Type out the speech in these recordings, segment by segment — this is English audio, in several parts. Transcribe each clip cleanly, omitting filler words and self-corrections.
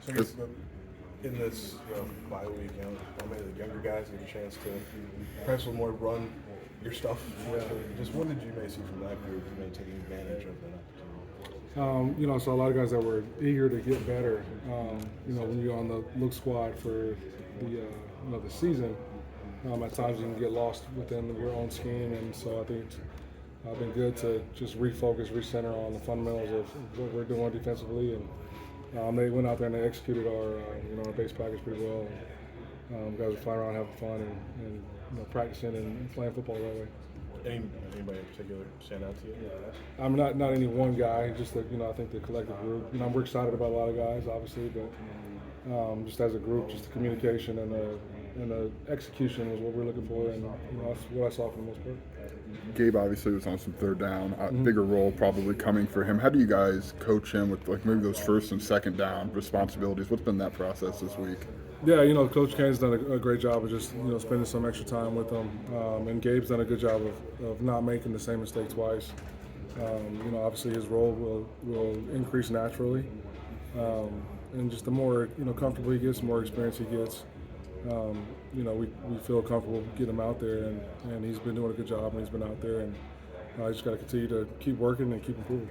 So I guess in this bye week, how many of the younger guys get a chance to perhaps a little more run your stuff? Just what did you may see from that group, taking advantage of that opportunity? So a lot of guys that were eager to get better. When you're on the look squad for the season, at times you can get lost within your own scheme, and so I think it's been good to just refocus, recenter on the fundamentals of what we're doing defensively, and they went out there and they executed our base package pretty well. Guys were flying around having fun and practicing and playing football that way. Anybody in particular stand out to you? I'm not any one guy, just that I think the collective group. We're excited about a lot of guys, obviously, but just as a group, just the communication and the execution was what we're looking for, and that's what I saw for the most part. Gabe obviously was on some third down, bigger role probably coming for him. How do you guys coach him with maybe those first and second down responsibilities? What's been that process this week? Yeah, Coach Kane's done a great job of just spending some extra time with them, and Gabe's done a good job of not making the same mistake twice. Obviously his role will increase naturally, and just the more comfortable he gets, the more experience he gets. We feel comfortable getting him out there, and he's been doing a good job, and he's been out there, and I just got to continue to keep working and keep improving.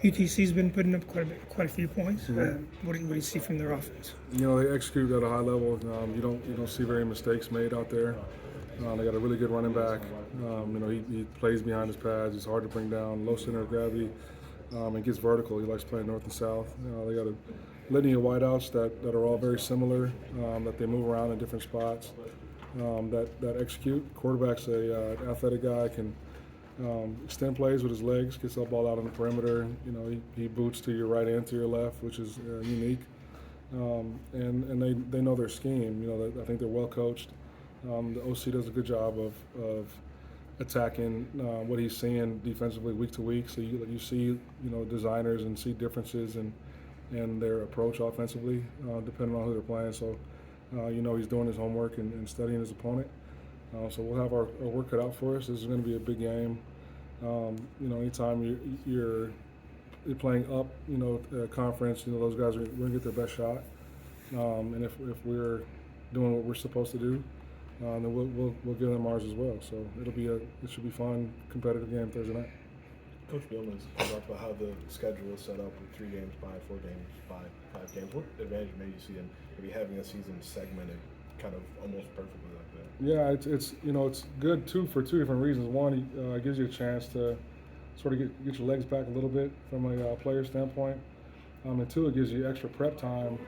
UTC's been putting up quite a few points. What do you see from their offense? They execute at a high level. You don't see very mistakes made out there. They got a really good running back. He plays behind his pads. He's hard to bring down, low center of gravity, and gets vertical. He likes playing north and south. They got a litany of wideouts that are all very similar, that they move around in different spots, that execute. Quarterback's an athletic guy, can extend plays with his legs, gets the ball out on the perimeter. He boots to your right and to your left, which is unique. And they know their scheme. I think they're well coached. The OC does a good job of attacking what he's seeing defensively week to week. So you see designers and see differences in their approach offensively, depending on who they're playing. So he's doing his homework and studying his opponent. So we'll have our work cut out for us. This is going to be a big game. Anytime you're playing up, conference, those guys are going to get their best shot. And if we're doing what we're supposed to do, then we'll give them ours as well. So it should be fun, competitive game Thursday night. Coach Billman's talked about how the schedule is set up with 3 games by, 4 games by, 5 games. What advantage may you see in maybe having a season segmented kind of almost perfectly like that? Yeah, it's good too for 2 different reasons. One, it gives you a chance to sort of get your legs back a little bit from a player standpoint, and 2, it gives you extra prep time,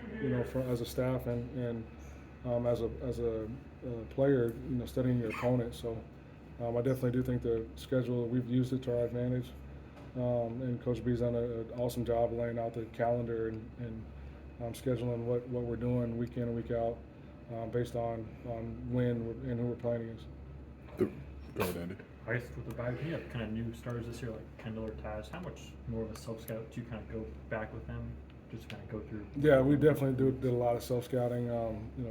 as a staff and as a player, studying your opponent. So I definitely do think the schedule, we've used it to our advantage, and Coach B's done an awesome job laying out the calendar and scheduling what we're doing week in and week out. Based on when and who we're playing against. Go ahead, Andy. I guess with the bye, you have kind of new stars this year like Kendall or Taz. How much more of a self-scout do you kind of go back with them, just kind of go through? Yeah, we definitely did a lot of self-scouting,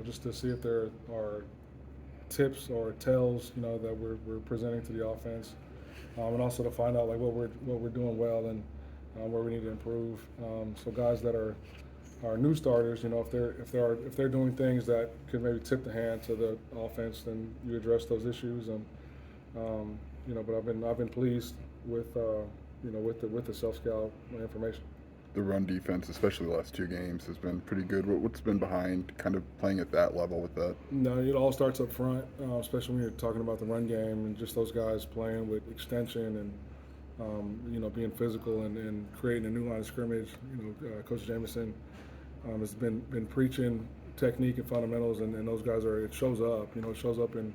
just to see if there are tips or tells, that we're presenting to the offense, and also to find out what we're doing well and where we need to improve. So guys that are new starters, if they're doing things that could maybe tip the hand to the offense, then you address those issues. And but I've been pleased with the self-scout information. The run defense, especially the last 2 games, has been pretty good. What's been behind kind of playing at that level with that? No, it all starts up front, especially when you're talking about the run game and just those guys playing with extension and being physical and creating a new line of scrimmage. Coach Jameson has been preaching technique and fundamentals, and those guys it shows up. It shows up in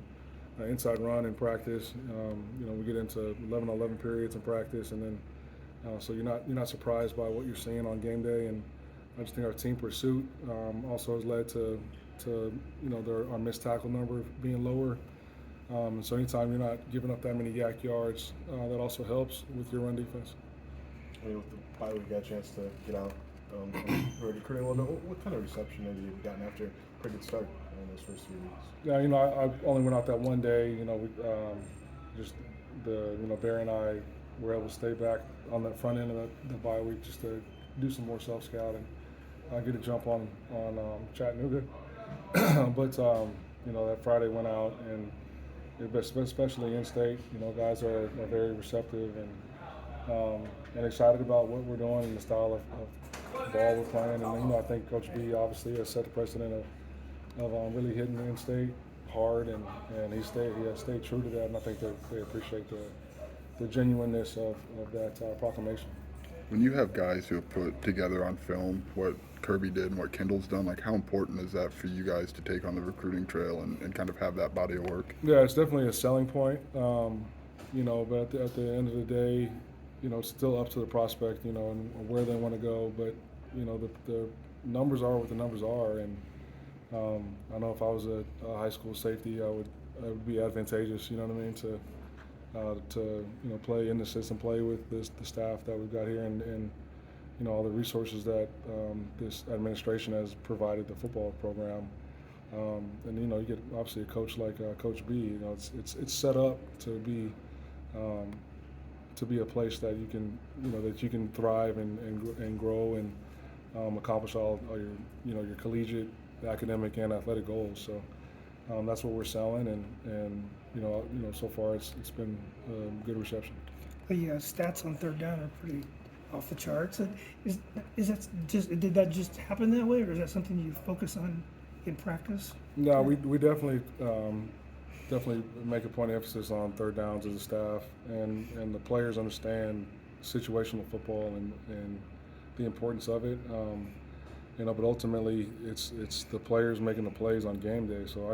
inside run in practice. We get into 11-on-11 periods in practice, and then so you're not surprised by what you're seeing on game day. And I just think our team pursuit also has led to our missed tackle number being lower. And so anytime you're not giving up that many yak yards, that also helps with your run defense. With the bye, we got a chance to get out recruiting a little bit. What kind of reception have you gotten after a pretty good start in those first 3 weeks? Yeah, I only went out that one day. Barry and I were able to stay back on the front end of the bye week just to do some more self-scouting. I get a jump on Chattanooga. But that Friday went out, and especially in state, guys are very receptive and excited about what we're doing and the style of ball we're playing. And I think Coach B obviously has set the precedent of really hitting in state hard, and he has stayed true to that. And I think they appreciate the genuineness of that proclamation. When you have guys who have put together on film what Kirby did and what Kendall's done, like how important is that for you guys to take on the recruiting trail and kind of have that body of work? Yeah, it's definitely a selling point. But at the end of the day, it's still up to the prospect, and where they want to go. But the numbers are what the numbers are, and I know if I was a high school safety, it would be advantageous. You know what I mean, to play in the system, play with the staff that we've got here, and all the resources that this administration has provided the football program. And you get obviously a coach like Coach B. It's set up to be a place that you can thrive and grow and accomplish all your collegiate, academic, and athletic goals. So that's what we're selling, and so far it's been a good reception. The stats on third down are pretty off the charts. Did that just happen that way, or is that something you focus on in practice? No, we definitely make a point of emphasis on third downs as a staff, and the players understand situational football and the importance of it. But ultimately it's the players making the plays on game day. So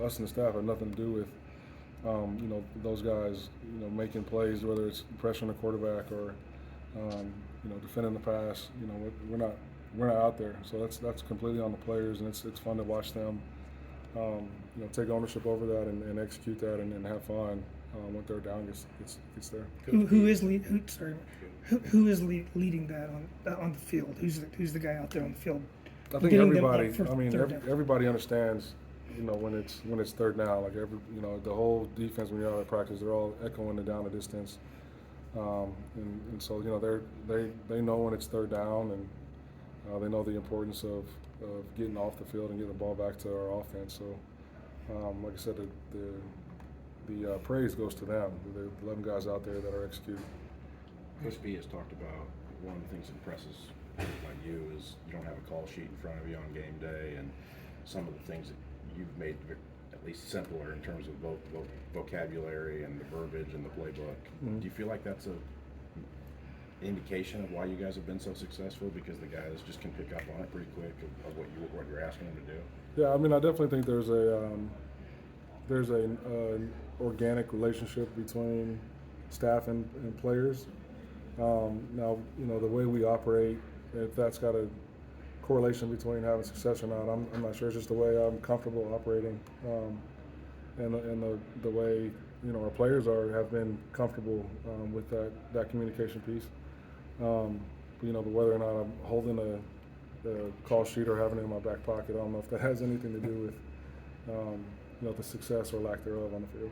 us and the staff have nothing to do with those guys making plays, whether it's pressuring the quarterback or defending the pass. We're not out there, so that's completely on the players, and it's fun to watch them take ownership over that and execute that and have fun when third down gets there. Who is leading that on the field? Who's the guy out there on the field? I think everybody. Everybody understands. When it's third down, like the whole defense when you're out of practice, they're all echoing it down the distance, and so they know when it's third down, and they know the importance of getting off the field and getting the ball back to our offense. So, like I said, the praise goes to them. The 11 guys out there that are executing. Coach B has talked about one of the things that impresses people like you is you don't have a call sheet in front of you on game day, and some of the things that you've made at least simpler in terms of both vocabulary and the verbiage and the playbook. Mm-hmm. Do you feel like that's an indication of why you guys have been so successful, because the guys just can pick up on it pretty quick of what you're asking them to do? Yeah, I definitely think there's an organic relationship between staff and players. Now, the way we operate, if that's got a correlation between having success or not, I'm not sure. It's just the way I'm comfortable operating, and the way our players have been comfortable with that communication piece. But whether or not I'm holding a call sheet or having it in my back pocket, I don't know if that has anything to do with the success or lack thereof on the field.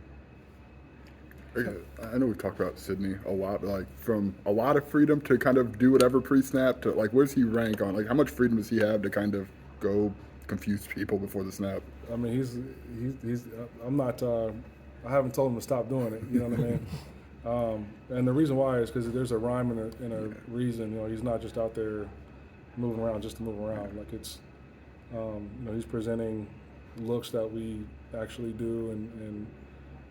I know we've talked about Sydney a lot, but from a lot of freedom to kind of do whatever pre-snap to where's he rank on? How much freedom does he have to kind of go confuse people before the snap? He's I'm not. I haven't told him to stop doing it. You know what I mean? And the reason why is because there's a rhyme and a reason. He's not just out there moving around just to move around. It's he's presenting looks that we actually do, and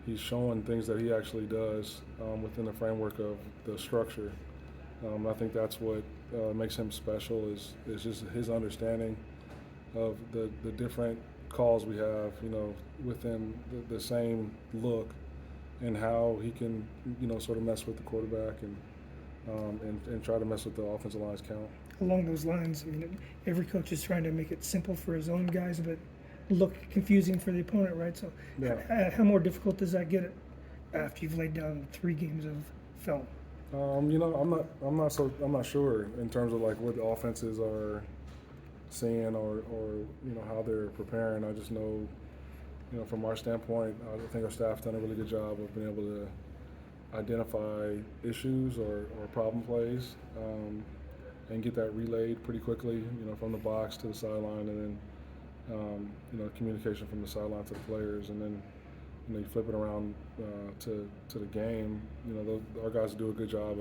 he's showing things that he actually does within the framework of the structure. I think that's what makes him special is just his understanding of the different calls we have, within the same look, and how he can, sort of mess with the quarterback and try to mess with the offensive line's count. Along those lines, every coach is trying to make it simple for his own guys, but look confusing for the opponent, right? So, yeah. How more difficult does that get after you've laid down 3 games of film? I'm not sure in terms of what the offenses are seeing or how they're preparing. I just know, from our standpoint, I think our staff's done a really good job of being able to identify issues or problem plays, and get that relayed pretty quickly, you know, from the box to the sideline, and then you know, communication from the sideline to the players, and then you know, you flip it around to the game. You know, our guys do a good job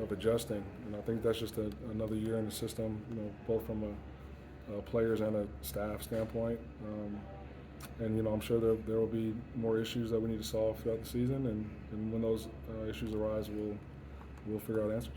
of adjusting, and I think that's just another year in the system. You know, both from a players and a staff standpoint. And you know, I'm sure there will be more issues that we need to solve throughout the season, and when those issues arise, we'll figure out answers.